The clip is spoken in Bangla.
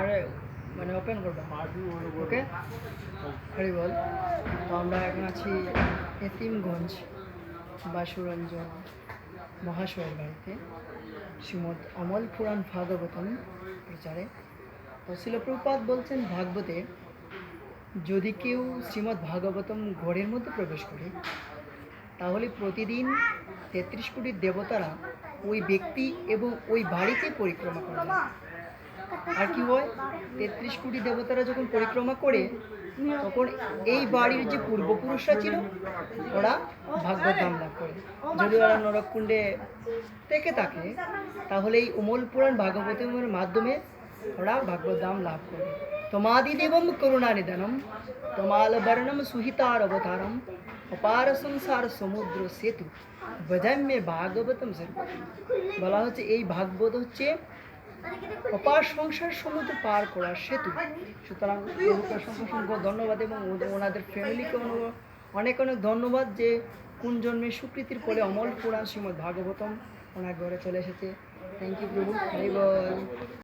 আরে মানে ওপেন করবে ওকে হরি বল। তো আমরা এখন আছি এতিমগঞ্জ বাসুরঞ্জন মহাশয়ের বাড়িতে শ্রীমৎ অমল পুরাণ ভাগবতম প্রচারে। তো শিল প্রভুপাদ বলছেন ভাগবতে, যদি কেউ শ্রীমৎ ভাগবতম ঘরের মধ্যে প্রবেশ করে তাহলে প্রতিদিন ৩৩ কোটি দেবতারা ওই ব্যক্তি এবং ওই বাড়িতে পরিক্রমা করে। আর কি হয়, ৩৩ কোটি দেবতারা যখন পরিক্রমা করে তখন এই বাড়ির যে পূর্বপুরুষরা ছিল ওরা ভাগবত ধাম লাভ করে। যদি ওরা নরককুণ্ডে থেকে থাকে তাহলে এই অমল পুরাণ ভাগবতের মাধ্যমে ওরা ভাগবত ধাম লাভ করে। তোমাদিদেবম করুণানিধানম তোমালবর্ণম সুহিতার অবতারম অপার সংসার সমুদ্র সেতু ভজাম্যে ভাগবতম সর্বতম। বলা হচ্ছে এই ভাগবত হচ্ছে অপার সংসার সমুদ্র পার করার সেতু। সুতরাং অসংখ্য ধন্যবাদ এবং ওনাদের ফ্যামিলিকে অনেক অনেক ধন্যবাদ যে কোন জন্মের স্বীকৃতির ফলে অমল পুরাণ শ্রীমদ্ ভাগবতম ওনার ঘরে চলে এসেছে। থ্যাংক ইউ প্রভু, হরি বল।